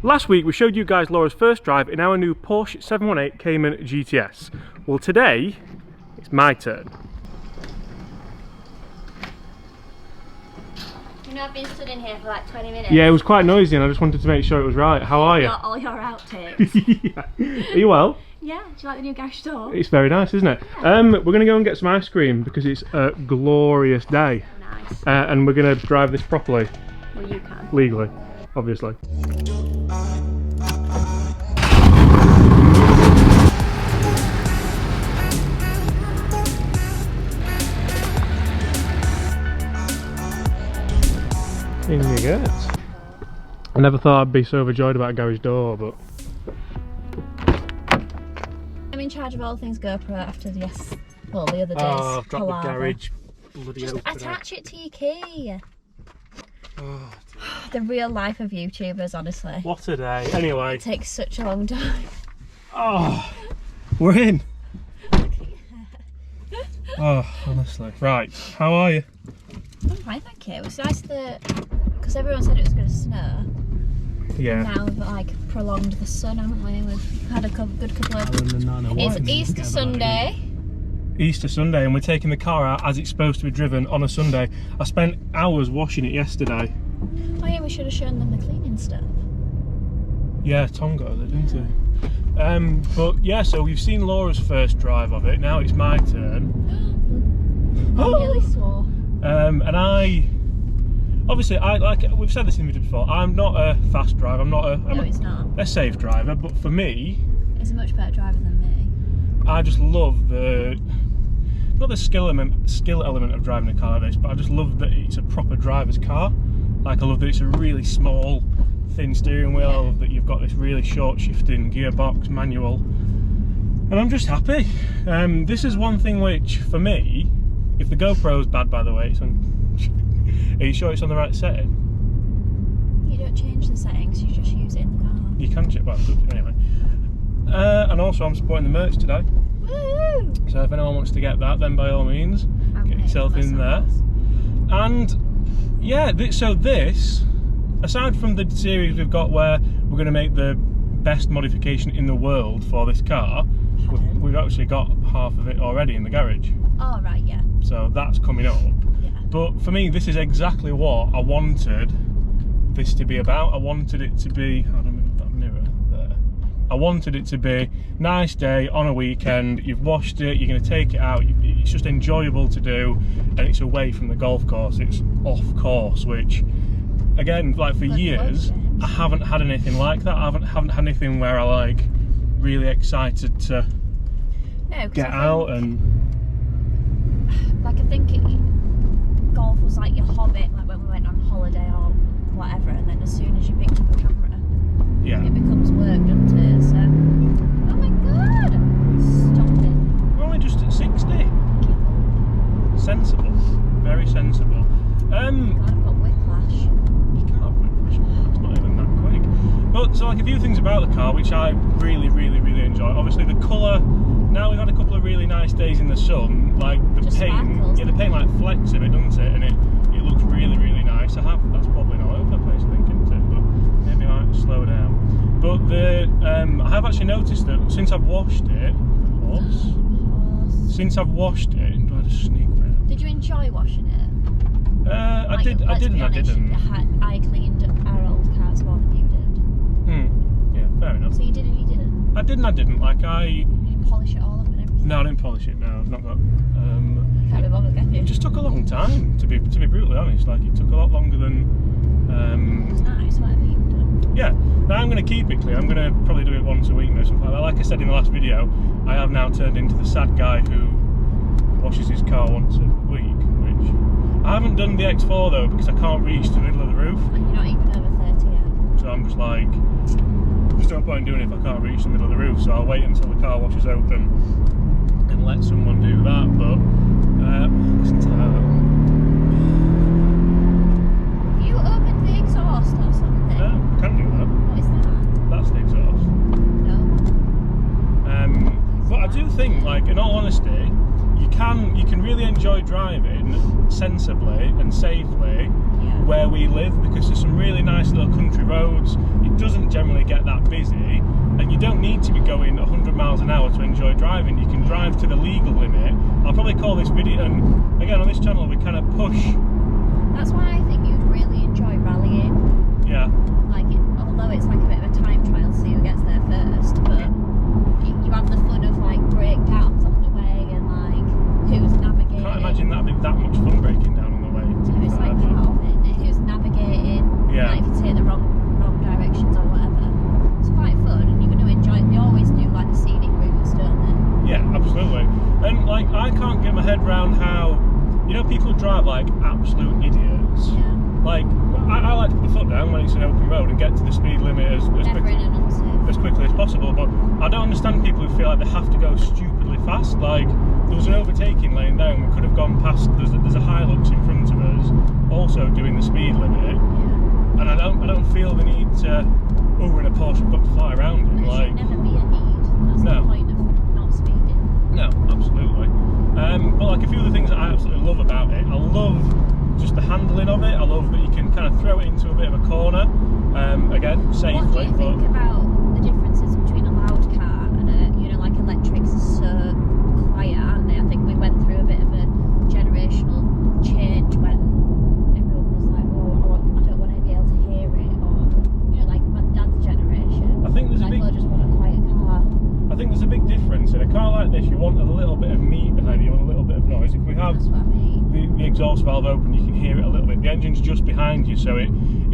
Last week we showed you guys Laura's first drive in our new Porsche 718 Cayman GTS. Well, today it's my turn. You know, I've been stood in here for like 20 minutes. Yeah, it was quite noisy and I just wanted to make sure it was right. How are you? Got all your outtakes. Yeah. Are you well? Yeah, do you like the new garage door? It's very nice, isn't it? Yeah. We're going to go and get some ice cream because it's a glorious day. Nice. And we're going to drive this properly. Well, you can. Legally, obviously. In you get. I never thought I'd be so overjoyed about a garage door, but I'm in charge of all things GoPro after the other days. oh, I've dropped palaver. the garage bloody Just opener. attach it to your key. Oh, The real life of YouTubers, honestly. what a day. Anyway. It takes such a long time. Oh, we're in. Oh, honestly. Right, how are you? I'm fine, thank you. It was nice because everyone said it was going to snow. Yeah. Now we've like prolonged the sun, haven't we? We've had a good couple of... It's Easter Sunday. Easter Sunday, and we're taking the car out as it's supposed to be driven on a Sunday. I spent hours washing it yesterday. Oh yeah, we should have shown them the cleaning stuff. Yeah, Tom got it, didn't he? But yeah, so we've seen Laura's first drive of it. Now it's my turn. I nearly swore. And obviously, we've said this in the video before, I'm not a fast driver, No, it's not. a safe driver, but for me, He's a much better driver than me. I just love not the skill element of driving a car like this, but I just love that it's a proper driver's car. Like, I love that it's a really small, thin steering wheel, I love that you've got this really short shifting gearbox manual, and I'm just happy. This is one thing which, for me, if the GoPro's bad, by the way, it's on, are you sure it's on the right setting? You don't change the settings, you just use it in the car. You can check, well, anyway. And also I'm supporting the merch today. Woo! So if anyone wants to get that, then by all means, get yourself in there. And yeah, so this, aside from the series we've got where we're going to make the best modification in the world for this car, we've actually got half of it already in the garage. Oh, right, yeah. So that's coming up. Yeah. But for me, this is exactly what I wanted this to be about. I wanted it to be, I don't know that mirror there. I wanted it to be nice day on a weekend. You've washed it, you're going to take it out. It's just enjoyable to do, and it's away from the golf course. It's off course, which, again, like for years, I haven't had anything like that. I haven't had anything where I like really excited to get out and. Like, I think golf was like your hobbit, like when we went on holiday or whatever, and then as soon as you picked up a camera, yeah, it becomes work, doesn't it? So, oh my god! Stop it. We're only just at 60. Sensible. Very sensible. God, I've got whiplash. You can't have whiplash, it's not even that quick. But, so like a few things about the car, which I really enjoy. Obviously the colour, now we've had a couple of really nice days in the sun, like the Just paint, sparkles, yeah, the paint like flecks a bit, doesn't it? And it looks really nice. That's probably not over the place, I think, isn't it? But maybe I might slow down. But I have actually noticed that since I've washed it, since I've washed it, do I just sneak round? Did you enjoy washing it? I did and I didn't. I cleaned our old cars more than you did. Yeah, fair enough. So you did and you didn't? I did and I didn't. Like You didn't polish it all up and everything? No, I didn't polish it. No, I've not got. Can't be bothered, can you? It just took a long time, to be brutally honest. Like, it took a lot longer than. It's nice, whatever you've done. Yeah, now I'm going to keep it clean. I'm going to probably do it once a week or something like that. Like I said in the last video, I have now turned into the sad guy who washes his car once a week, which I haven't done the X4 though because I can't reach the middle of the roof. And you're not even over 30 yet. So I'm just like, there's no point in doing it if I can't reach the middle of the roof. So I'll wait until the car washes open and let someone do that. But listen to that. Have you opened the exhaust or something? Yeah, I can do that. What is that? That's the exhaust. No. But I do think, like, in all honesty, you can really enjoy driving sensibly and safely where we live, because there's some really nice little country roads. It doesn't generally get that busy, and you don't need to be going 100 miles an hour to enjoy driving. You can drive to the legal limit. I'll probably call this video, and again on this channel we kind of push. That's why I think you'd really enjoy rallying. Yeah. Like, although it's like a bit of a time trial to see who gets there first, but you have the fun of like breakdowns on the way and like who's navigating. I can't imagine that'd be that much fun breaking down on the way. It's like part of it, isn't it? Who's navigating? Yeah. Like if you take the wrong directions or whatever. It's quite fun, and you're going to enjoy it. They always do like the scenic routes, don't they? Yeah, absolutely. And like I can't get my head around how, you know, people drive like absolute idiots. Yeah. Like I like to put the foot down when it's an open road and get to the speed limit as quickly as possible, but I don't understand people who feel like they have to go stupidly fast. Like there was an overtaking lane there and we could have gone past, there's a Hilux in front of us also doing the speed limit. Yeah. And I don't feel the need to, oh, we're in a Porsche, I've got to fly around it. There Like, should never be a need. That's the point of not speeding. No, absolutely. But like a few of the things that I absolutely love about it, I love just the handling of it. I love that you can kind of throw it into a bit of a corner, again, safely. What do you think about the differences between a loud car and a, you know, like electrics are so quiet, aren't they? I think we went through a bit of a generational change when everyone was like, oh, I don't want to be able to hear it, or, you know, like my dad's generation. I think there's like, a big. I just want a quiet car. I think there's a big difference. In a car like this, you want a little bit of meat behind it, you want a little bit of noise. If we have That's what I mean. the exhaust valve open, you can hear it a little bit. The engine's just behind you, so it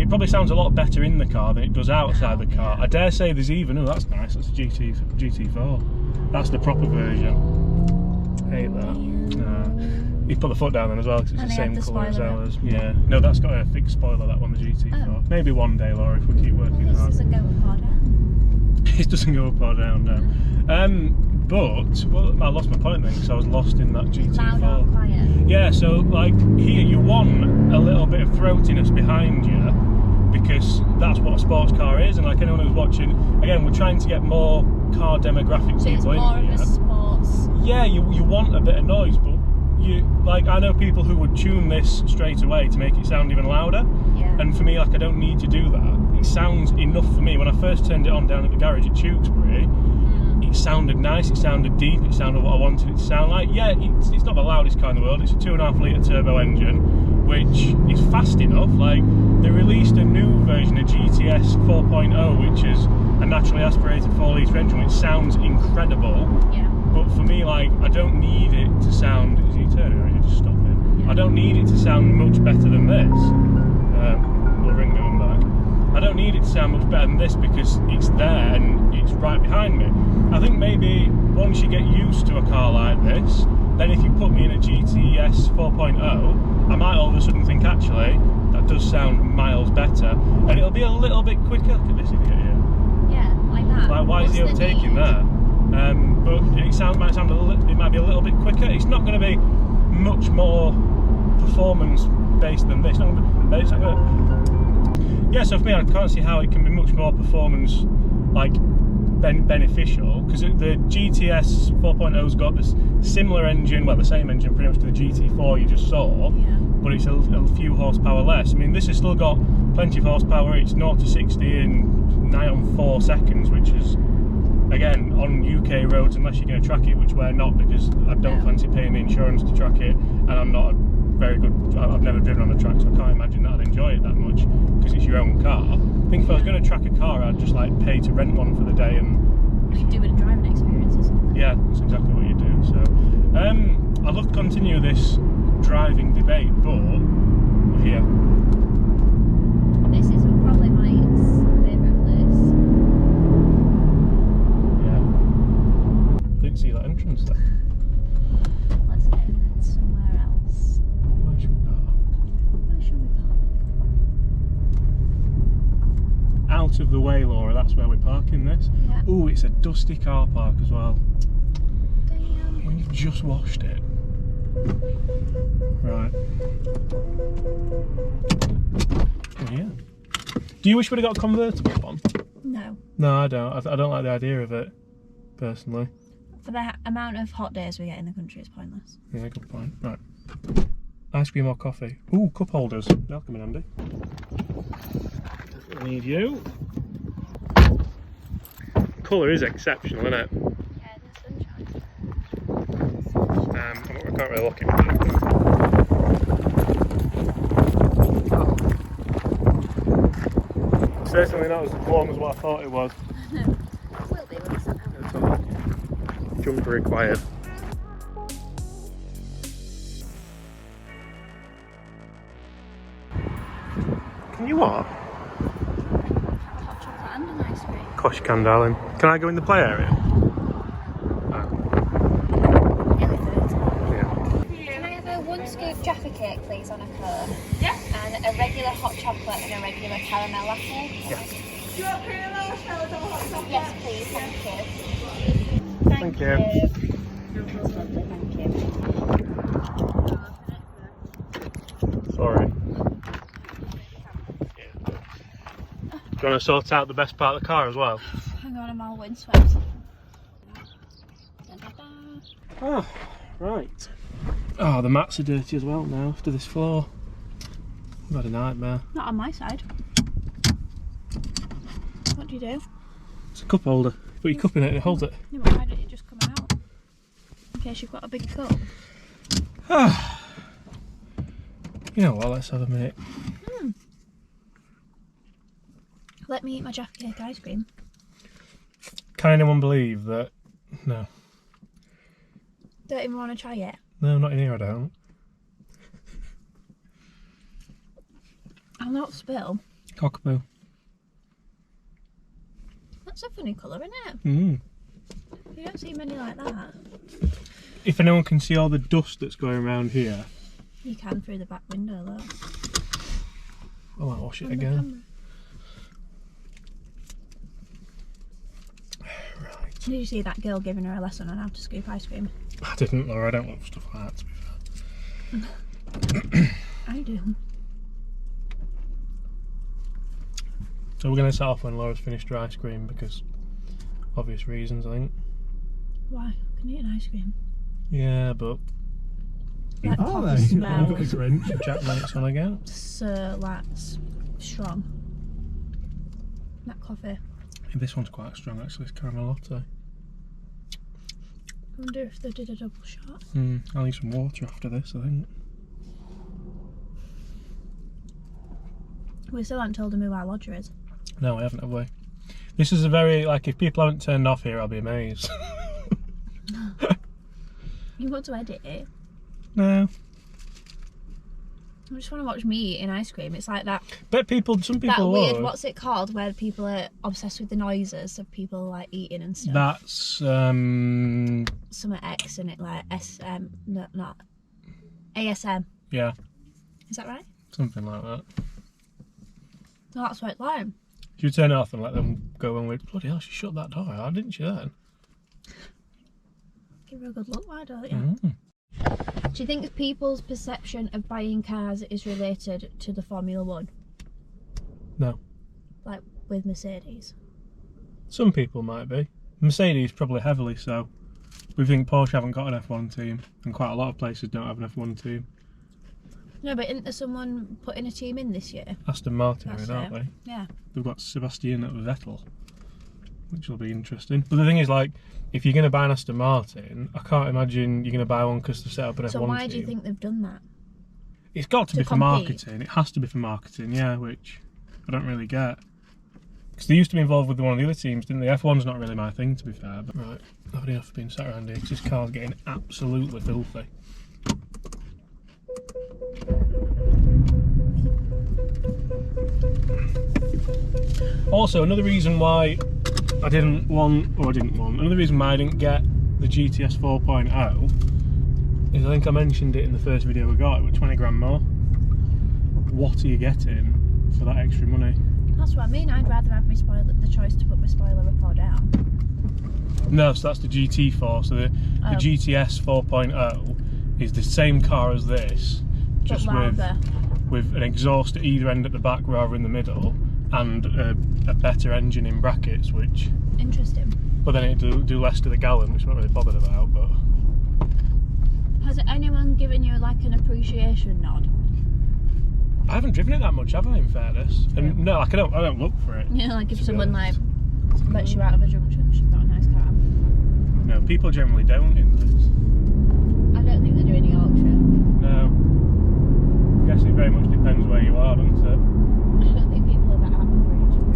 probably sounds a lot better in the car than it does outside the car. I dare say there's even, oh that's nice, that's a GT4. That's the proper version. Hate that. You put the foot down then as well because it's the same colour as ours. Yeah. No, that's got a fixed spoiler, that one, the GT4. Oh. Maybe one day, Laura, if we keep working hard. This doesn't go up or down. It doesn't go up or down, no. But, well, I lost my point then because I was lost in that GT4. Loud or quiet? Yeah, so like here you want a little bit of throatiness behind you because that's what a sports car is, and like anyone who's watching, again, we're trying to get more car demographic So it's people more in of here. a sports. Yeah, you want a bit of noise, but you, like, I know people who would tune this straight away to make it sound even louder. Yeah. And for me, like, I don't need to do that. It sounds enough for me. When I first turned it on down at the garage at Tewkesbury, it sounded nice, it sounded deep, it sounded what I wanted it to sound like. Yeah, it's not the loudest car in the world, it's a 2.5 litre turbo engine, which is fast enough. Like, they released a new version of GTS 4.0, which is a naturally aspirated 4 litre engine, which sounds incredible. Yeah. But for me, like, I don't need it to sound, is he turning or is he just stopping? Yeah. I don't need it to sound much better than this. We'll ring me one back. I don't need it to sound much better than this because it's there and it's right behind me. I think maybe once you get used to a car like this, then if you put me in a GTS 4.0, I might all of a sudden think, actually, that does sound miles better. And it'll be a little bit quicker. Look at this idiot here. Yeah, like that. Like, why is he overtaking there? But it might be a little bit quicker. It's not going to be much more performance based than this. Yeah, so for me, I can't see how it can be much more performance like beneficial, because the GTS 4.0's got this similar engine, well, the same engine pretty much to the GT4 you just saw, but it's a few horsepower less. I mean, this has still got plenty of horsepower. It's 0 to 60 in 9.4 seconds, which is, again, on UK roads, unless you're going to track it, which we're not, because I don't fancy paying the insurance to track it, and I'm not very good, I've never driven on a track, so I can't imagine that I'd enjoy it that much, because it's your own car. I think if I was going to track a car, I'd just like pay to rent one for the day, and you do a driving experience or something. Yeah, that's exactly what you do. So I'd love to continue this driving debate, but we're here. This is probably my favourite place. Yeah. I didn't see that entrance there. Let's head somewhere else. Where should we park? Where should we park? Out of the way, Laura, that's where we're parking this. Yeah. Oh, it's a dusty car park as well. Damn. You've just washed it. Right. Oh, yeah. Do you wish we'd have got a convertible one? No. No, I don't. I don't like the idea of it, personally. For the amount of hot days we get in the country, it's pointless. Yeah, good point. Right. Ice cream or coffee? Ooh, cup holders. That'll come in handy. Definitely need you. colour is exceptional, isn't it? Yeah, the sunshine. I can't really look in back. Certainly not as warm as what I thought it was. Will be when we sit down. Jumper required. Can you what? Hot chocolate and an ice cream. Of course you can, darling. Can I go in the play area? Can I have a 1 scoop Jaffa cake, please, on a cone? Yeah. And a regular hot chocolate and a regular caramel latte? Yeah. Do you want caramel latte or hot chocolate? Yes, please. Thank you. Thank you. Thank you. Sorry. Do you want to sort out the best part of the car as well? Hang on, I'm all windswept. Oh, right. Oh, the mats are dirty as well now after this floor. I've had a nightmare. Not on my side. What do you do? It's a cup holder. Put your cup in it and it holds it. Yeah, but why don't you just come out? In case you've got a big cup. You know what, let's have a minute. Let me eat my Jaffa cake ice cream. Can anyone believe that? No. Don't even want to try it. No, not in here I don't. I'll not spill. Cockapoo. That's a funny colour, isn't it? Mm. You don't see many like that. If anyone can see all the dust that's going around here. You can through the back window though. I might wash it On the again. camera. Right. Did you see that girl giving her a lesson on how to scoop ice cream? I didn't, Laura. I don't love stuff like that, to be fair. I do. So we're going to set off when Laura's finished her ice cream because obvious reasons, I think. Why? Can you eat an ice cream? Yeah, but That Are coffee they? smells I've got a Grinch. Jack Knight's on again. so that's strong. That coffee. This one's quite strong actually. It's caramel latte. I wonder if they did a double shot. I'll need some water after this, I think. We still haven't told them who our lodger is. No, we haven't, have we? This is a very, like, if people haven't turned off here, I'll be amazed. You want to edit it? No. I just want to watch me eating ice cream. It's like that. But some people That weird. would. What's it called? Where people are obsessed with the noises of people like eating and stuff. That's Some X in it, like no, not ASM. yeah, Is that right? something like that. No, that's what it's like. You turn it off and let them go and wait. Bloody hell, she shut that door out, didn't she then? Give her a good look, why don't you? Do you think people's perception of buying cars is related to the Formula One? No. Like with Mercedes? Some people might be. Mercedes probably heavily so. We think Porsche haven't got an F1 team, and quite a lot of places don't have an F1 team. No, but isn't there someone putting a team in this year? Aston Martin, That's aren't it. they? Yeah. They've got Sebastian Vettel, which will be interesting. But the thing is, like, if you're going to buy an Aston Martin, I can't imagine you're going to buy one because to set up an F1 So team. why do you think they've done that? It's got to be for compete? marketing. It has to be for marketing, yeah, which I don't really get. Because they used to be involved with one of the other teams, didn't they? F1's not really my thing, to be fair. But right, I've had enough of being sat around here because this car's getting absolutely filthy. Also, another reason why I didn't want, another reason why I didn't get the GTS 4.0 is I think I mentioned it in the first video we got, it was 20 grand more. What are you getting for that extra money? That's what I mean. I'd rather have the choice to put my spoiler up or down. No, so that's the GT4. So the GTS 4.0 is the same car as this, just with an exhaust at either end at the back rather in the middle, and a better engine in brackets, which... Interesting. But then it'd do less to the gallon, which I'm not really bothered about, but... Has anyone given you like an appreciation nod? I haven't driven it that much, have I, in fairness? And no, like I don't look for it. You know, like if someone like Bet you're out of a junction because you've got a nice car. No, people generally don't in this. I don't think they do in Yorkshire. No. I guess it very much depends where you are, doesn't it? I don't think people are that happy for each other.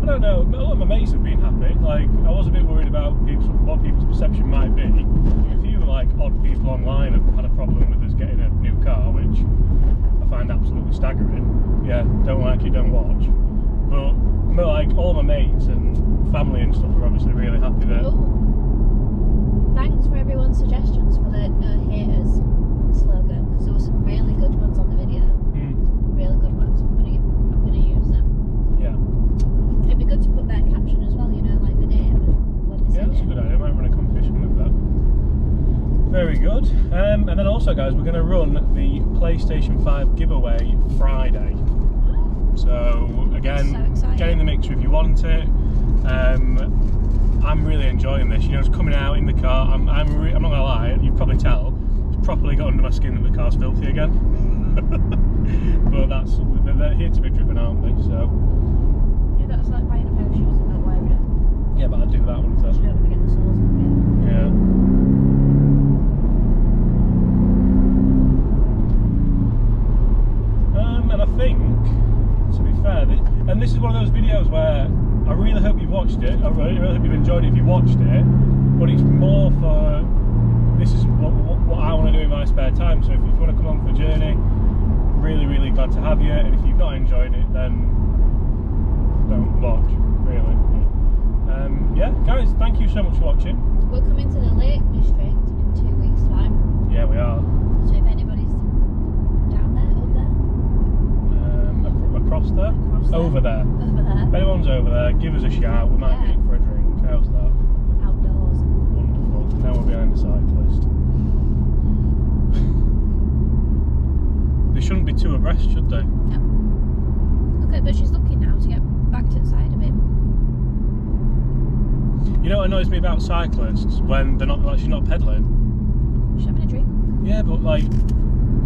I don't know, a lot of my mates have been happy. Like, I was a bit worried about what people's perception might be. A few, like, odd people online have had a problem with us getting a new car, which I find absolutely staggering. Yeah, don't like it, don't watch. But, like, all my mates and family and stuff are obviously really happy that... Oh. Thanks for everyone's suggestions for the no haters slogan, because there were some really good ones on the video. Really good ones. I'm gonna use them. Yeah. It'd be good to put their caption as well, you know, like the name when they say Yeah, that's a good idea. I might run a competition with that. Very good. And then also, guys, we're going to run the PlayStation 5 giveaway Friday. So again, get in the mixer if you want it. I'm really enjoying this. You know, it's coming out in the car. I'm not gonna lie. You can probably tell. It's properly got under my skin that the car's filthy again. But they're here to be driven, aren't they? So. Yeah, that's like buying a pair of shoes and not wearing it. Yeah, but I'd do that one. You don't want to get the soles in it. Yeah. And I think, to be fair, and this is one of those videos where I really hope you've watched it. I really hope you've enjoyed it if you've watched it. But it's more for, this is what I want to do in my spare time. So if you want to come on for a journey, really, really glad to have you. And if you've not enjoyed it, then don't watch, really. Yeah, guys, thank you so much for watching. We're coming to the Lake District in 2 weeks' time. Yeah, we are. So if anybody's down there, up there, Across there? Over there. over there, If anyone's over there, give us a shout. We might meet for a drink. How's that? outdoors. Wonderful. Now we're behind the cyclist. They shouldn't be too abreast, should they? No. Okay, but she's looking now to get back to the side of it. You know what annoys me about cyclists? When they're not, like, she's not pedalling. She's having a drink. Yeah, but like,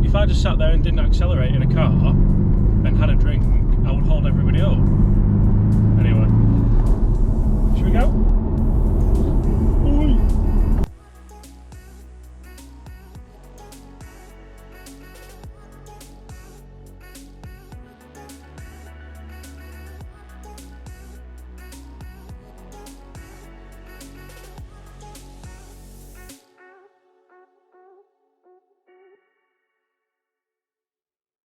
if I just sat there and didn't accelerate in a car and had a drink,